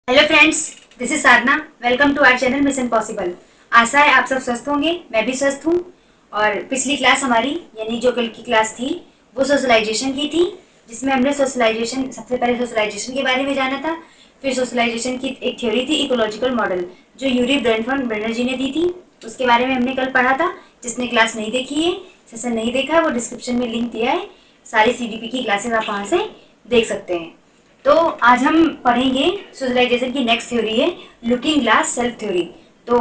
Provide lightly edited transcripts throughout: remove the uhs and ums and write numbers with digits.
Hello friends, this is Sadhana. Welcome to our channel mission possible. आशा है आप सब स्वस्थ होंगे, मैं भी स्वस्थ हूँ। और पिछली क्लास हमारी यानी जो कल की क्लास थी वो सोशलाइजेशन की थी, जिसमें हमने सोशलाइजेशन सबसे पहले सोशलाइजेशन के बारे में जाना था। फिर सोशलाइजेशन की एक थ्योरी थी इकोलॉजिकल मॉडल, जो यूरी बनर्जी ने दी थी, उसके बारे में हमने कल पढ़ा था। जिसने क्लास नहीं देखी है, सेशन नहीं देखा है, वो डिस्क्रिप्शन में लिंक दिया है। सारी CDP की क्लासेस आप वहाँ से देख सकते हैं। तो आज हम पढ़ेंगे सोशलाइजेशन की नेक्स्ट थ्योरी है लुकिंग ग्लास सेल्फ थ्योरी। तो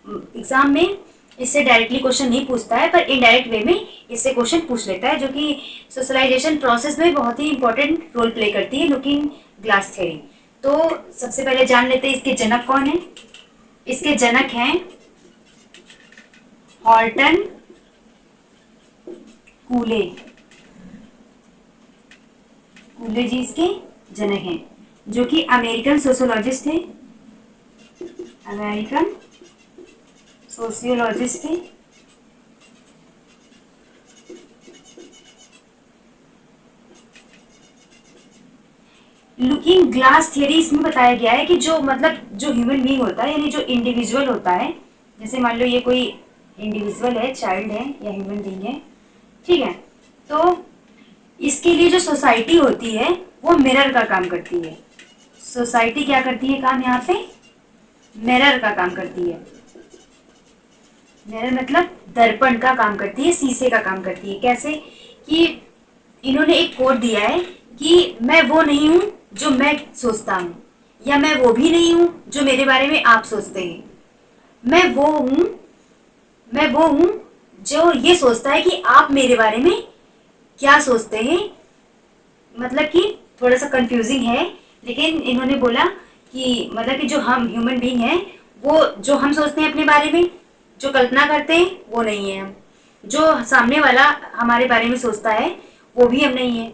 एग्जाम में इससे डायरेक्टली क्वेश्चन नहीं पूछता है, पर इनडायरेक्ट वे में इससे क्वेश्चन पूछ लेता है, जो कि सोशलाइजेशन प्रोसेस में बहुत ही इंपॉर्टेंट रोल प्ले करती है लुकिंग ग्लास थ्योरी। तो सबसे पहले जान लेते हैं इसके जनक कौन है। इसके जनक हैं हॉर्टन कूले। कूले जी इसके जनक हैं, जो कि अमेरिकन सोशियोलॉजिस्ट थे। अमेरिकन सोशियोलॉजिस्ट थे। लुकिंग ग्लास थियरी इसमें बताया गया है कि जो जो ह्यूमन बीइंग होता है, यानी जो इंडिविजुअल होता है, जैसे मान लो ये कोई इंडिविजुअल है, चाइल्ड है या ह्यूमन बीइंग है, ठीक है। तो इसके लिए जो सोसाइटी होती है वो मिरर का काम करती है। सोसाइटी क्या करती है काम यहाँ पे? मिरर का काम करती है। मिरर मतलब दर्पण का काम करती है, शीशे का काम करती है। कैसे? कि इन्होंने एक कोड दिया है कि मैं वो नहीं हूं जो मैं सोचता हूं, या मैं वो भी नहीं हूं जो मेरे बारे में आप सोचते हैं। मैं वो हूं मैं वो हूं जो ये सोचता है कि आप मेरे बारे में क्या सोचते हैं। मतलब कि थोड़ा सा कंफ्यूजिंग है, लेकिन इन्होंने बोला कि कि जो हम ह्यूमन बीइंग हैं, वो जो हम सोचते हैं अपने बारे में, जो कल्पना करते हैं, वो नहीं है हम। जो सामने वाला हमारे बारे में सोचता है वो भी हम नहीं है।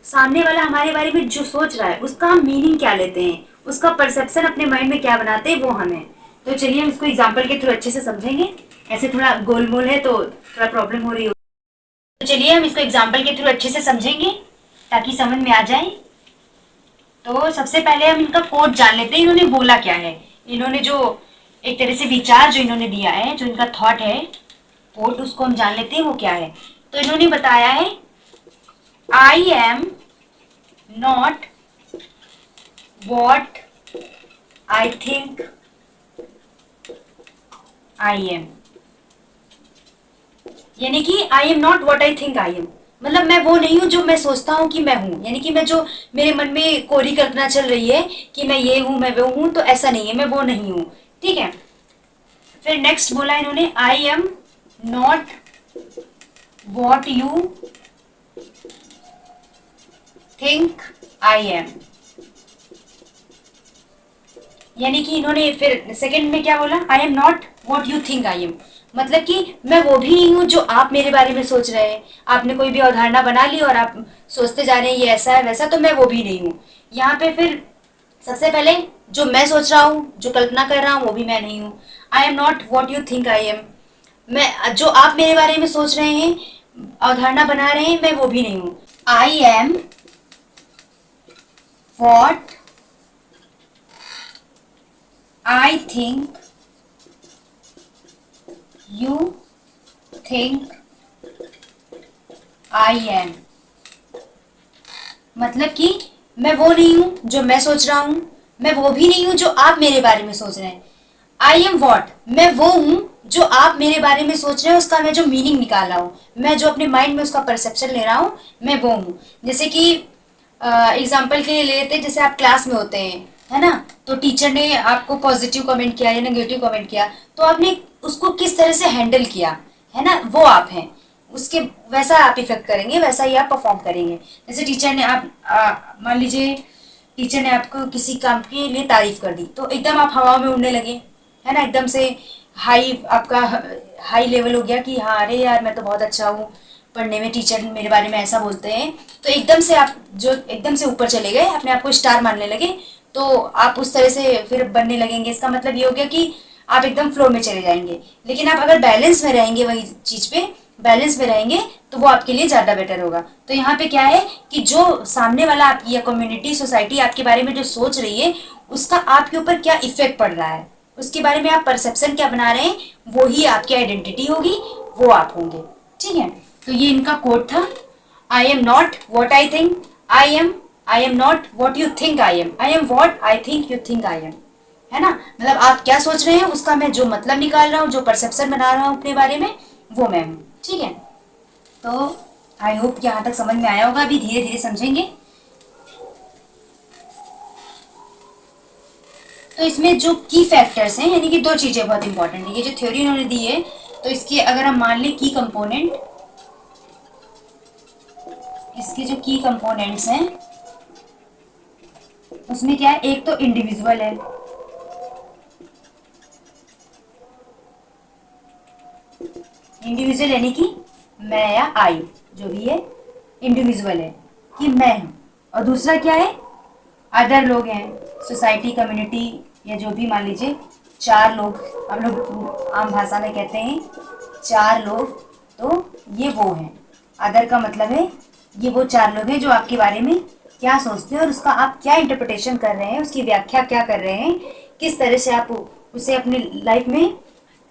सामने वाला हमारे बारे में जो सोच रहा है उसका हम मीनिंग क्या लेते हैं, उसका परसेप्शन अपने माइंड में क्या बनाते हैं, वो हम है। तो चलिए हम इसको एग्जाम्पल के थ्रू अच्छे से समझेंगे। ऐसे थोड़ा गोलमोल है तो थोड़ा प्रॉब्लम हो रही हो, तो चलिए हम इसको एग्जाम्पल के थ्रू अच्छे से समझेंगे ताकि समझ में आ जाए। तो सबसे पहले हम इनका कोड जान लेते हैं, इन्होंने बोला क्या है। इन्होंने जो एक तरह से विचार जो इन्होंने दिया है, जो इनका थॉट है, कोड, उसको हम जान लेते हैं वो क्या है। तो इन्होंने बताया है I am not what I think I am. यानी कि I am not what I think I am, मतलब मैं वो नहीं हूं जो मैं सोचता हूं कि मैं हूं। यानी कि मैं जो मेरे मन में कोरी कल्पना चल रही है कि मैं ये हूं, मैं वो हूं, तो ऐसा नहीं है, मैं वो नहीं हूं। ठीक है। फिर नेक्स्ट बोला इन्होंने I am not what you think I am. यानी कि इन्होंने फिर सेकंड में क्या बोला, I am not what you think I am, मतलब कि मैं वो भी नहीं हूं जो आप मेरे बारे में सोच रहे हैं। आपने कोई भी अवधारणा बना ली और आप सोचते जा रहे हैं ये ऐसा है वैसा, तो मैं वो भी नहीं हूं। यहाँ पे फिर सबसे पहले जो मैं सोच रहा हूँ, जो कल्पना कर रहा हूँ, वो भी मैं नहीं हूँ। I am not what you think I am, मैं जो आप मेरे बारे में सोच रहे हैं, अवधारणा बना रहे हैं, मैं वो भी नहीं हूँ। I am what I think you think I am, मतलब कि मैं वो नहीं हूं जो मैं सोच रहा हूं, मैं वो भी नहीं हूं जो आप मेरे बारे में सोच रहे हैं। आई एम वॉट, मैं वो हूं जो आप मेरे बारे में सोच रहे हैं, उसका मैं जो मीनिंग निकाल रहा हूँ, मैं जो अपने माइंड में उसका परसेप्शन ले रहा हूँ, मैं वो हूँ। जैसे कि एग्जाम्पल के लिए ले लेते हैं, जैसे आप क्लास में होते हैं, है ना, तो टीचर ने आपको पॉजिटिव कमेंट किया या नेगेटिव कमेंट किया, तो आपने उसको किस तरह से हैंडल किया, है ना, वो आप हैं। उसके वैसा आप इफेक्ट करेंगे, वैसा ही आप परफॉर्म करेंगे। जैसे टीचर ने आप मान लीजिए टीचर ने आपको किसी काम के लिए तारीफ कर दी, तो एकदम आप हवा में उड़ने लगे, है ना, एकदम से आपका हाई लेवल हो गया कि हाँ अरे यार मैं तो बहुत अच्छा हूँ पढ़ने में, टीचर मेरे बारे में ऐसा बोलते हैं। तो एकदम से आप जो एकदम से ऊपर चले गए, अपने आप को स्टार मानने लगे, तो आप उस तरह से फिर बनने लगेंगे। इसका मतलब ये हो गया कि आप एकदम फ्लो में चले जाएंगे। लेकिन आप अगर बैलेंस में रहेंगे वही चीज पे, बैलेंस में रहेंगे तो वो आपके लिए ज़्यादा बेटर होगा। तो यहाँ पे क्या है कि जो सामने वाला आपकी या कम्युनिटी सोसाइटी आपके बारे में जो सोच रही है उसका आपके ऊपर क्या इफेक्ट पड़ रहा है, उसके बारे में आप परसेप्शन क्या बना रहे हैं, वो ही आपकी आइडेंटिटी होगी, वो आप होंगे। ठीक है, तो ये इनका कोट था, I am not what I think I am not what you think I am what I think you think I am. है ना, मतलब आप क्या सोच रहे हैं उसका मैं जो मतलब निकाल रहा हूँ, जो परसेप्शन बना रहा हूँ अपने बारे में, वो मैं हूँ। ठीक है, तो आई होप यहाँ तक समझ में आया होगा, अभी धीरे धीरे समझेंगे। तो इसमें जो की फैक्टर्स हैं, यानी कि दो चीज़ें बहुत इंपॉर्टेंट है, ये जो थ्योरी उन्होंने दी है, तो इसके अगर हम मान लें की कंपोनेंट, इसके जो की कंपोनेंट्स हैं उसमें क्या है, एक तो इंडिविजुअल है, इंडिविजुअल यानी कि मैं या आई, जो भी है इंडिविजुअल है कि मैं हूँ, और दूसरा क्या है, अदर लोग हैं, सोसाइटी, कम्युनिटी, या जो भी मान लीजिए चार लोग, हम लोग आम भाषा में कहते हैं चार लोग, तो ये वो हैं। अदर का मतलब है ये वो चार लोग हैं जो आपके बारे में क्या सोचते हैं और उसका आप क्या इंटरप्रिटेशन कर रहे हैं, उसकी व्याख्या क्या कर रहे हैं, किस तरह से आप उसे अपनी लाइफ में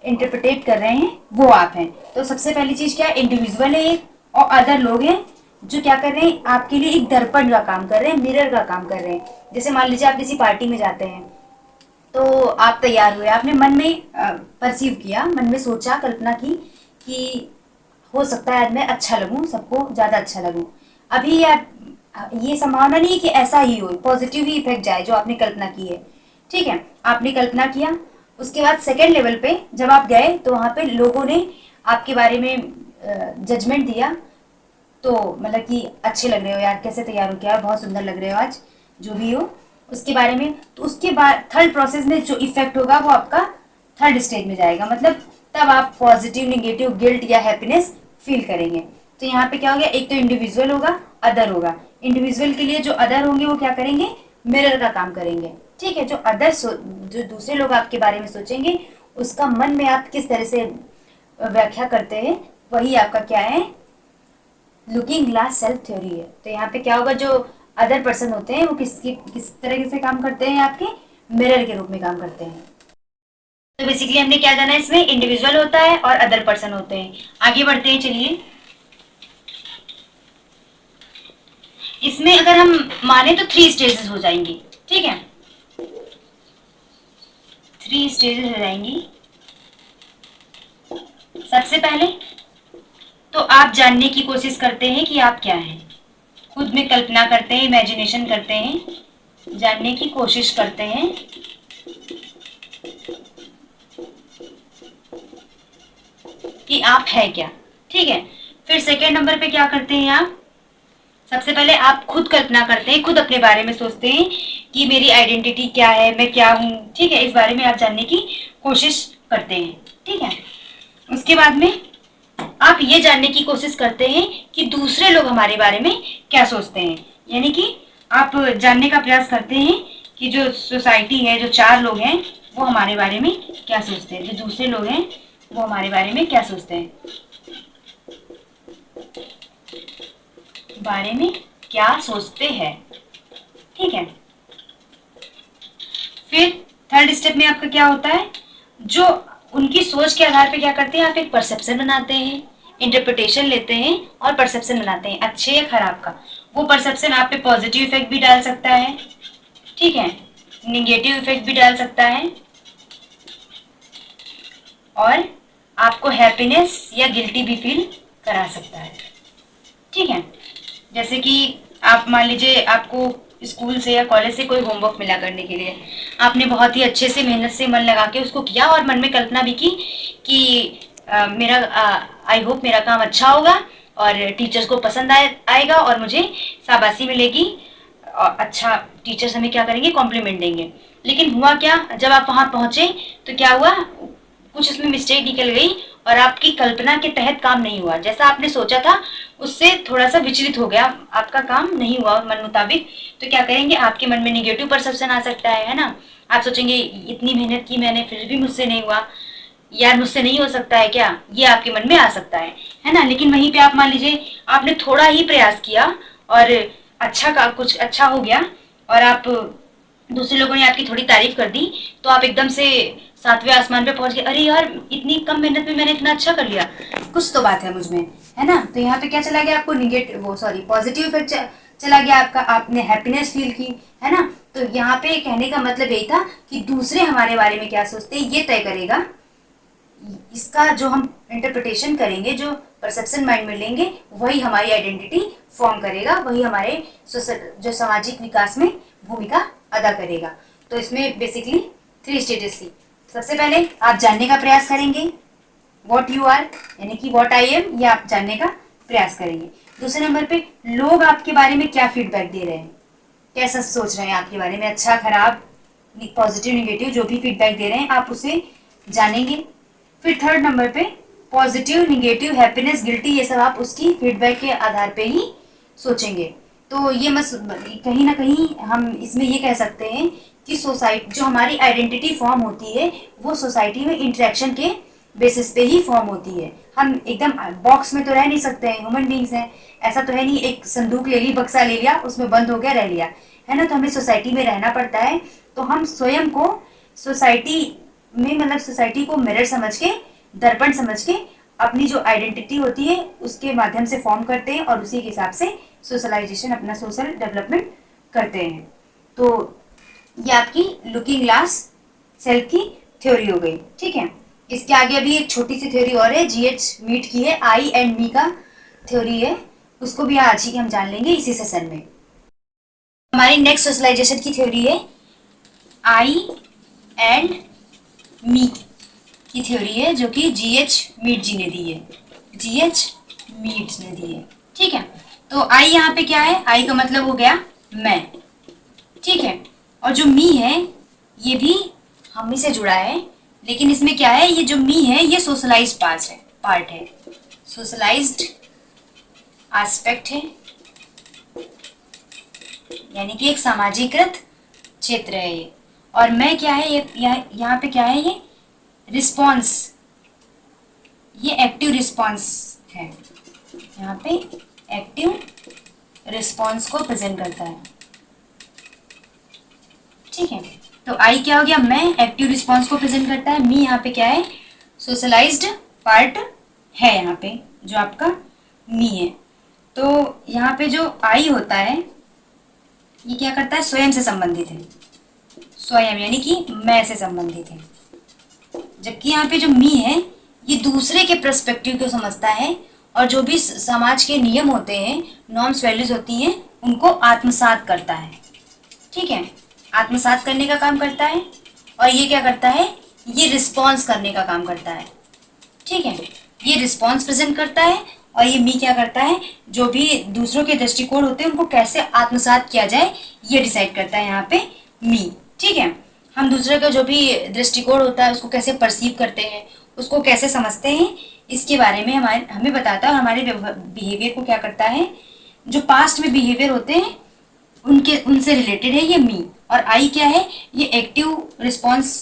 इंटरप्रिटेट कर रहे हैं, वो आप हैं। तो सबसे पहली चीज़ क्या है, इंडिविजुअल है एक, और अदर लोग हैं जो क्या कर रहे हैं, आपके लिए एक दर्पण का काम कर रहे हैं, मिरर का काम कर रहे हैं। जैसे मान लीजिए आप किसी पार्टी में जाते हैं, तो आप तैयार हुए, आपने मन में परसीव किया, मन में सोचा, कल्पना की कि हो सकता है आज मैं अच्छा लगूं, सबको ज़्यादा अच्छा लगूं। अभी आप, ये संभावना नहीं है कि ऐसा ही हो, पॉजिटिव ही इफेक्ट जाए जो आपने कल्पना की है। ठीक है, आपने कल्पना किया, उसके बाद सेकेंड लेवल पे जब आप गए तो वहाँ पे लोगों ने आपके बारे में जजमेंट दिया, तो मतलब कि अच्छे लग रहे हो यार, कैसे तैयार हो, क्या बहुत सुंदर लग रहे हो आज, जो भी हो उसके बारे में। तो उसके बाद थर्ड प्रोसेस में जो इफेक्ट होगा वो आपका थर्ड स्टेज में जाएगा, मतलब तब आप पॉजिटिव, निगेटिव, गिल्ट या हैप्पीनेस फील करेंगे। तो यहाँ पे क्या हो गया, एक तो इंडिविजुअल होगा, अदर होगा। इंडिविजुअल के लिए जो अदर होंगे वो क्या करेंगे, मिरर का काम करेंगे। ठीक है, जो अदर जो दूसरे लोग आपके बारे में सोचेंगे उसका मन में आप किस तरह से व्याख्या करते हैं, वही आपका क्या है, लुकिंग ग्लास सेल्फ थ्योरी है। तो यहाँ पे क्या होगा, जो अदर पर्सन होते हैं वो किस तरह से काम करते हैं, आपके मिरर के रूप में काम करते हैं। तो बेसिकली हमने क्या जाना है, इसमें इंडिविजुअल होता है और अदर पर्सन होते हैं। आगे बढ़ते हैं, चलिए। इसमें अगर हम माने तो 3 स्टेजेस हो जाएंगी। ठीक है, 3 स्टेजेस हो जाएंगी। सबसे पहले तो आप जानने की कोशिश करते हैं कि आप क्या हैं, खुद में कल्पना करते हैं, इमेजिनेशन करते हैं, जानने की कोशिश करते हैं कि आप है क्या। ठीक है, फिर सेकेंड नंबर पे क्या करते हैं आप, सबसे पहले आप खुद कल्पना करते हैं, खुद अपने बारे में सोचते हैं कि मेरी आइडेंटिटी क्या है, मैं क्या हूँ। ठीक है, इस बारे में आप जानने की कोशिश करते हैं। ठीक है, उसके बाद में आप ये जानने की कोशिश करते हैं कि दूसरे लोग हमारे बारे में क्या सोचते हैं, यानी कि आप जानने का प्रयास करते हैं कि जो सोसाइटी है, जो 4 लोग हैं वो हमारे बारे में क्या सोचते हैं, जो दूसरे लोग हैं वो हमारे बारे में क्या सोचते हैं, बारे में क्या सोचते हैं। ठीक है, फिर थर्ड स्टेप में आपका क्या होता है, जो उनकी सोच के आधार पे क्या करते हैं, आप एक परसेप्शन बनाते हैं, इंटरप्रिटेशन लेते हैं और परसेप्शन बनाते हैं, अच्छे या खराब का। वो परसेप्शन आप पे पॉजिटिव इफेक्ट भी डाल सकता है, ठीक है, निगेटिव इफेक्ट भी डाल सकता है, और आपको हैप्पीनेस या गिल्टी भी फील करा सकता है। ठीक है, जैसे कि आप मान लीजिए आपको स्कूल से या कॉलेज से कोई होमवर्क मिला करने के लिए, आपने बहुत ही अच्छे से मेहनत से मन लगा के उसको किया और मन में कल्पना भी की कि मेरा आई होप मेरा काम अच्छा होगा और टीचर्स को पसंद आएगा और मुझे शाबाशी मिलेगी, और अच्छा टीचर्स हमें क्या करेंगे, कॉम्प्लीमेंट देंगे। लेकिन हुआ क्या, जब आप वहाँ पहुँचे तो क्या हुआ, कुछ उसमें मिस्टेक निकल गई और आपकी कल्पना के तहत काम नहीं हुआ, जैसा आपने सोचा था उससे थोड़ा सा विचलित हो गया, आपका काम नहीं हुआ मन मुताबिक। तो क्या करेंगे, आपके मन में निगेटिव परसेप्शन आ सकता है ना, आप सोचेंगे इतनी मेहनत की मैंने फिर भी मुझसे नहीं हुआ, यार मुझसे नहीं हो सकता है क्या, ये आपके मन में आ सकता है ना। लेकिन वहीं पे आप मान लीजिए आपने थोड़ा ही प्रयास किया और अच्छा का कुछ अच्छा हो गया और आप दूसरे लोगों ने आपकी थोड़ी तारीफ कर दी, तो आप एकदम से सातवें आसमान पे पहुंच गए, अरे यार इतनी कम मेहनत में मैंने इतना अच्छा कर लिया, कुछ तो बात है मुझ में, है ना। तो यहाँ पे क्या चला गया, आपको निगेटिव वो सॉरी पॉजिटिव इफेक्ट चला गया आपका, आपने हैप्पीनेस फील की, है ना। तो यहाँ पे कहने का मतलब यही था कि दूसरे हमारे बारे में क्या सोचते हैं ये तय करेगा, इसका जो हम इंटरप्रिटेशन करेंगे, जो परसेप्शन माइंड में लेंगे, वही हमारी आइडेंटिटी फॉर्म करेगा, वही हमारे जो सामाजिक विकास में भूमिका अदा करेगा। तो इसमें बेसिकली 3 स्टेजेस थी। सबसे पहले आप जानने का प्रयास करेंगे वॉट यू आर, यानी कि वॉट आई एम, ये आप जानने का प्रयास करेंगे। दूसरे नंबर पे लोग आपके बारे में क्या फीडबैक दे रहे हैं, कैसा सोच रहे हैं आपके बारे में, अच्छा खराब पॉजिटिव निगेटिव जो भी फीडबैक दे रहे हैं आप उसे जानेंगे। फिर थर्ड नंबर पे पॉजिटिव निगेटिव हैप्पीनेस गिल्टी, ये सब आप उसकी फीडबैक के आधार पे ही सोचेंगे। तो ये मत कहीं ना कहीं हम इसमें ये कह सकते हैं कि सोसाइटी जो हमारी आइडेंटिटी फॉर्म होती है वो सोसाइटी में इंटरेक्शन के बेसिस पे ही फॉर्म होती है। हम एकदम बॉक्स में तो रह नहीं सकते हैं, ह्यूमन बींग्स हैं, ऐसा तो है नहीं एक संदूक ले ली, बक्सा ले लिया, उसमें बंद हो गया रह लिया, है ना। तो हमें सोसाइटी में रहना पड़ता है। तो हम स्वयं को सोसाइटी में मतलब सोसाइटी को मिरर समझ के, दर्पण समझ के अपनी जो आइडेंटिटी होती है उसके माध्यम से फॉर्म करते हैं और उसी के हिसाब से सोशलाइजेशन अपना सोशल डेवलपमेंट करते हैं। तो ये आपकी लुकिंग ग्लास सेल्फ की थ्योरी हो गई, ठीक है। इसके आगे अभी एक छोटी सी थ्योरी और है, जीएच मीट की है, आई एंड मी का थ्योरी है, उसको भी आज ही हम जान लेंगे इसी सेशन में। हमारी नेक्स्ट सोशलाइजेशन की थ्योरी है आई एंड मी की थ्योरी है, जो कि जीएच मीट जी ने दी है, जीएच मीट ने दी है, ठीक है। तो आई यहाँ पे क्या है, आई का मतलब हो गया मैं, ठीक है। और जो मी है ये भी हम ही से जुड़ा है, लेकिन इसमें क्या है, ये जो मी है ये सोशलाइज्ड पार्ट है, सोशलाइज्ड एस्पेक्ट है, यानी कि एक सामाजिकृत क्षेत्र है ये। और मैं क्या है, ये यहाँ पे क्या है, ये रिस्पॉन्स, ये एक्टिव रिस्पॉन्स है, यहाँ पे एक्टिव रिस्पॉन्स को प्रेजेंट करता है, ठीक है। तो आई क्या हो गया, मैं एक्टिव रिस्पॉन्स को प्रेजेंट करता है, मी यहाँ पे क्या है, सोशलाइज्ड पार्ट है यहाँ पे जो आपका मी है। तो यहाँ पे जो आई होता है ये क्या करता है, स्वयं से संबंधित है, स्वयं यानी कि मैं से संबंधित है। जबकि यहाँ पे जो मी है ये दूसरे के पर्सपेक्टिव को समझता है और जो भी समाज के नियम होते हैं, नॉर्म्स वैल्यूज होती हैं, उनको आत्मसात करता है, ठीक है, आत्मसात करने का काम करता है। और ये क्या करता है, ये रिस्पॉन्स करने का काम करता है, ठीक है, ये रिस्पॉन्स प्रेजेंट करता है। और ये मी क्या करता है, जो भी दूसरों के दृष्टिकोण होते हैं उनको कैसे आत्मसात किया जाए ये डिसाइड करता है यहाँ पे मी, ठीक है। हम दूसरे का जो भी दृष्टिकोण होता है उसको कैसे परसीव करते हैं, उसको कैसे समझते हैं, इसके बारे में हमें बताता है। और हमारे बिहेवियर को क्या करता है, जो पास्ट में बिहेवियर होते हैं उनसे रिलेटेड है ये मी। और आई क्या है, ये एक्टिव रिस्पॉन्स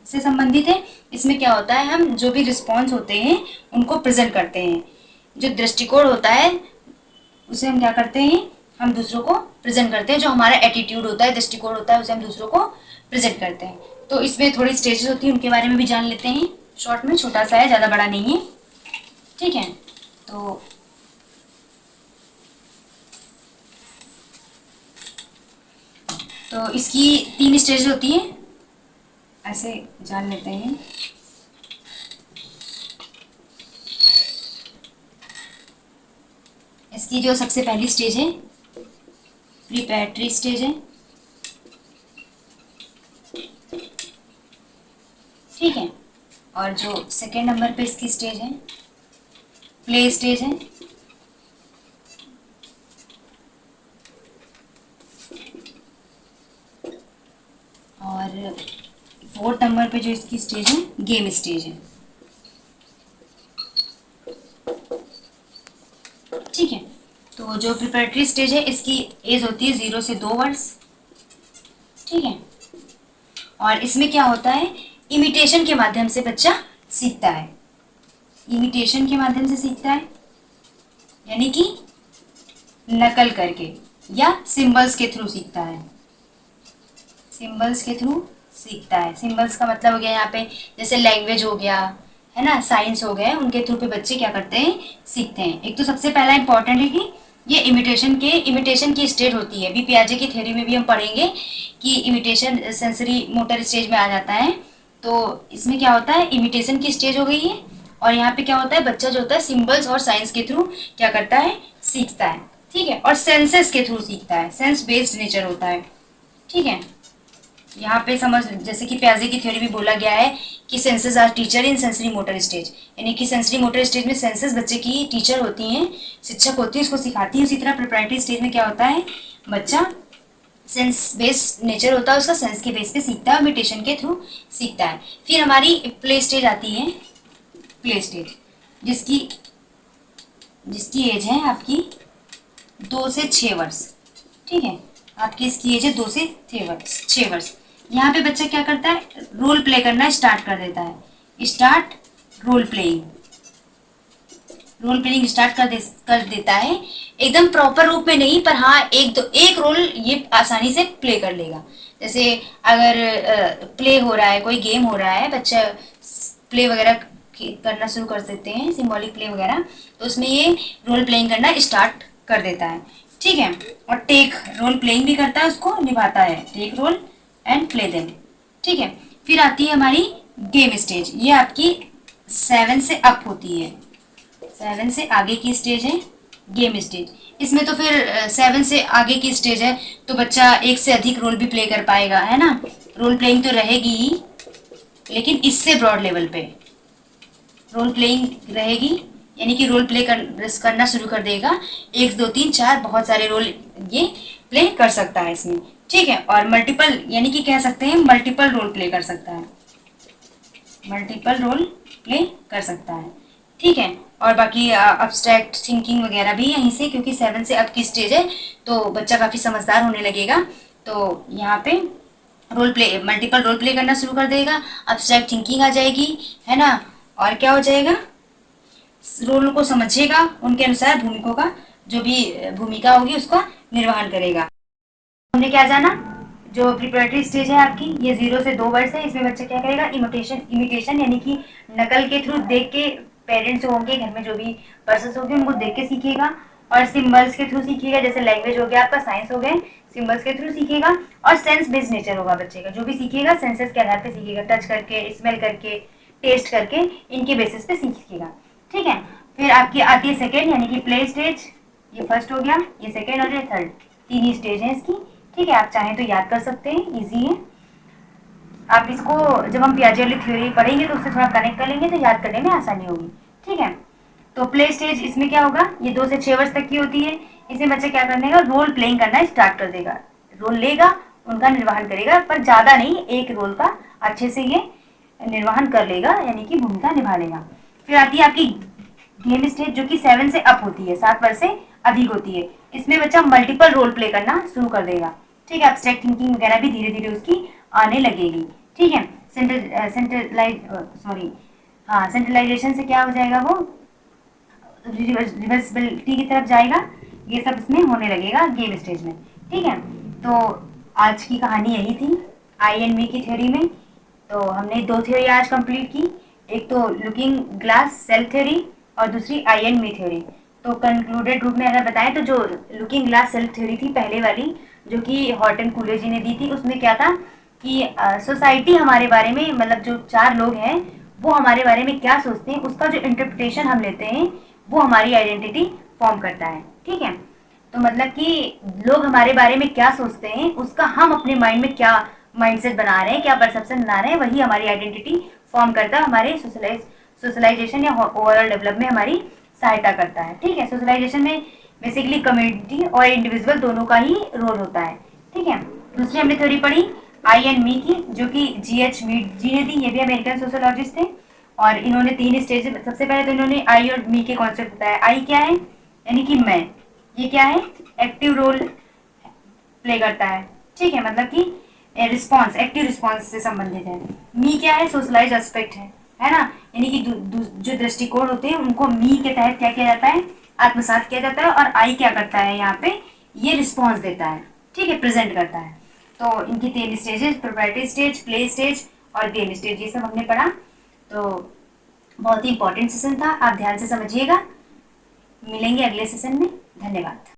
से संबंधित है। इसमें क्या होता है, हम जो भी रिस्पॉन्स होते हैं उनको प्रेजेंट करते हैं, जो दृष्टिकोण होता है उसे हम क्या करते हैं, हम दूसरों को प्रेजेंट करते हैं, जो हमारा एटीट्यूड होता है, दृष्टिकोण होता है, उसे हम दूसरों को प्रेजेंट करते हैं। तो इसमें थोड़ी स्टेजेस होती है, उनके बारे में भी जान लेते हैं शॉर्ट में, छोटा सा है, ज़्यादा बड़ा नहीं है, ठीक है। तो इसकी 3 स्टेज होती है, ऐसे जान लेते हैं। इसकी जो सबसे पहली स्टेज है प्रिपरेटरी स्टेज है, ठीक है। और जो सेकेंड नंबर पे इसकी स्टेज है प्ले स्टेज है, और फोर्थ नंबर पे जो इसकी स्टेज है गेम स्टेज है, ठीक है। तो जो प्रिपरेटरी स्टेज है इसकी एज होती है 0 से 2 वर्ष, ठीक है। और इसमें क्या होता है, इमिटेशन के माध्यम से बच्चा सीखता है, इमिटेशन के माध्यम से सीखता है, यानी कि नकल करके, या सिंबल्स के थ्रू सीखता है, सिंबल्स के थ्रू सीखता है। सिंबल्स का मतलब हो गया यहाँ पे जैसे लैंग्वेज हो गया, है ना, साइंस हो गए, उनके थ्रू पे बच्चे क्या करते हैं, सीखते हैं। एक तो सबसे पहला इंपॉर्टेंट है कि ये इमिटेशन की स्टेज होती है। अभी पियाजे की थ्योरी में भी हम पढ़ेंगे कि इमिटेशन सेंसरी मोटर स्टेज में आ जाता है। तो इसमें क्या होता है, इमिटेशन की स्टेज हो गई है, और यहाँ पे क्या होता है, बच्चा जो होता है सिंबल्स और साइंस के थ्रू क्या करता है, सीखता है। ठीक है, और सेंसेस के थ्रू सीखता है, सेंस बेस्ड नेचर होता है। ठीक है, यहाँ पे समझ, जैसे कि प्याजे की थ्योरी में बोला गया है कि senses are teacher in sensory motor stage, यानी कि सेंसरी मोटर स्टेज में सेंसेस बच्चे की टीचर होती हैं, शिक्षक होती है, उसको सिखाती है। उसी तरह प्रिपरेटरी स्टेज में क्या होता है, बच्चा सेंस बेस्ड नेचर होता है उसका, सेंस के बेस पे सीखता है, इमिटेशन के थ्रू सीखता है। फिर हमारी प्ले स्टेज आती है, प्ले स्टेज जिसकी जिसकी एज है आपकी 2 से 6 वर्ष। ठीक है, आपकी इसकी एज है 2 से 6 वर्ष। यहाँ पे बच्चा क्या करता है, रोल प्ले करना स्टार्ट कर देता है, start role playing, role playing start कर देता है। एकदम प्रॉपर रूप में नहीं, पर हाँ एक रोल ये आसानी से प्ले कर लेगा। जैसे अगर प्ले हो रहा है, कोई गेम हो रहा है, बच्चा प्ले वगैरह करना शुरू कर देते हैं, सिंबॉलिक प्ले वगैरह, तो उसमें ये रोल प्लेइंग करना स्टार्ट कर देता है। ठीक है, और टेक रोल प्लेइंग भी करता है, उसको निभाता है, take role and play them. ठीक है, फिर आती है हमारी गेम स्टेज, ये आपकी 7 से अप होती है, 7 से आगे की स्टेज है गेम स्टेज। इसमें तो फिर 7 से आगे की स्टेज है तो बच्चा एक से अधिक रोल भी प्ले कर पाएगा, है ना, रोल प्लेइंग तो रहेगी ही, लेकिन इससे ब्रॉड लेवल पे रोल प्लेइंग रहेगी, यानी कि रोल प्ले करना शुरू कर देगा, 1 2 3 4 बहुत सारे रोल ये प्ले कर सकता है इसमें। ठीक है, और मल्टीपल, यानी कि कह सकते हैं मल्टीपल रोल प्ले कर सकता है, मल्टीपल रोल प्ले कर सकता है। ठीक है, और बाकी अब्स्ट्रैक्ट थिंकिंग वगैरह भी यहीं से, क्योंकि 7 से अप की स्टेज है तो बच्चा काफ़ी समझदार होने लगेगा, तो यहाँ पे role play, multiple role play करना शुरू कर देगा, अब्स्ट्रैक्ट थिंकिंग आ जाएगी, है ना, और क्या हो जाएगा, रोल को समझेगा, उनके अनुसार भूमिकों का जो भी भूमिका होगी उसका निर्वहन करेगा। हमने क्या जाना, जो प्रिपरेटरी स्टेज है आपकी, ये 0 से 2 वर्ष है। इसमें बच्चा क्या करेगा, इमिटेशन यानी कि नकल के थ्रू देख के, पेरेंट्स होंगे घर में जो भी पर्सन होंगे उनको देख के सीखेगा, और सिंबल्स के थ्रू सीखेगा, जैसे लैंग्वेज हो गया आपका, साइंस हो गए, सिंबल्स के थ्रू सीखेगा, और सेंस बेस्ड नेचर होगा बच्चे का, जो भी सीखेगा सेंसेस के आधार पर सीखेगा, टच करके, स्मेल करके, टेस्ट करके, इनके बेसिस पे सीखेगा। ठीक है, फिर आपकी आती है सेकेंड, यानी कि प्ले स्टेज, ये फर्स्ट हो गया, ये सेकेंड और ये थर्ड, 3 ही स्टेज है इसकी। ठीक है, आप चाहें तो याद कर सकते हैं, इजी है। आप इसको जब हम पियाजे वाली थ्योरी पढ़ेंगे तो उससे थोड़ा कनेक्ट कर लेंगे तो याद करने में आसानी होगी। ठीक है, तो प्ले स्टेज इसमें क्या होगा, ये 2 से 6 वर्ष तक की होती है। इसमें बच्चा क्या करने का, रोल प्लेइंग करना स्टार्ट कर देगा, रोल लेगा, उनका निर्वहन करेगा, पर ज़्यादा नहीं, एक रोल का अच्छे से ये निर्वहन कर लेगा, यानी कि भूमिका निभा लेगा। फिर आती है आपकी गेम स्टेज, जो कि 7 से अप होती है, 7 वर्ष से अधिक होती है। इसमें बच्चा मल्टीपल रोल प्ले करना शुरू कर देगा। ठीक है, एब्स्ट्रैक्ट थिंकिंग वगैरह भी धीरे धीरे उसकी आने लगेगी। ठीक है, सेंट्रलाइजेशन से क्या हो जाएगा, वो रिवर्सिबिलिटी की तरफ जाएगा, ये सब इसमें होने लगेगा गेम स्टेज में। ठीक है, तो आज की कहानी यही थी आई एंड मी की थ्योरी में। तो हमने 2 थ्योरी आज कंप्लीट की, एक तो लुकिंग ग्लास सेल थ्योरी और दूसरी आई एंड मी थ्योरी। तो कंक्लूडेड रूप में अगर बताएं तो जो लुकिंग ग्लास सेल थ्योरी थी पहले वाली, जो कि हॉर्टन कूले जी ने दी थी, उसमें क्या था कि सोसाइटी हमारे बारे में, मतलब जो 4 लोग हैं वो हमारे बारे में क्या सोचते हैं, उसका जो इंटरप्रिटेशन हम लेते हैं वो हमारी आइडेंटिटी फॉर्म करता है। ठीक है, तो मतलब कि लोग हमारे बारे में क्या सोचते हैं, उसका हम अपने माइंड में क्या माइंडसेट बना रहे हैं, क्या परसेप्शन बना रहे हैं, वही हमारी आइडेंटिटी फॉर्म करता है, हमारे सोशलाइजेशन या ओवरऑल डेवलप में हमारी सहायता करता है। ठीक है, सोशलाइजेशन में बेसिकली कम्युनिटी और इंडिविजुअल दोनों का ही रोल होता है। ठीक है, दूसरी हमने थ्योरी पढ़ी आई एंड मी की, जो कि GH मीड जी ने दी, ये भी अमेरिकन सोशोलॉजिस्ट थे, और इन्होंने 3 स्टेज, सबसे पहले तो इन्होंने आई और मी के कॉन्सेप्ट बताया। आई क्या है, यानी कि मैं, ये क्या है, एक्टिव रोल प्ले करता है। ठीक है, मतलब कि रिस्पॉन्स, एक्टिव रिस्पॉन्स से संबंधित है। मी क्या है, सोशलाइज एस्पेक्ट है, है ना। यानी कि जो दृष्टिकोण होते हैं उनको मी के तहत क्या किया जाता है, आत्मसात किया जाता है, और आई क्या करता है यहाँ पे, ये रिस्पॉन्स देता है, ठीक है, प्रेजेंट करता है। तो इनकी 3 stages, proprietary stage, play stage और गेम स्टेज, ये सब हमने पढ़ा। तो बहुत ही इंपॉर्टेंट सेशन था, आप ध्यान से समझिएगा। मिलेंगे अगले सेशन में। धन्यवाद।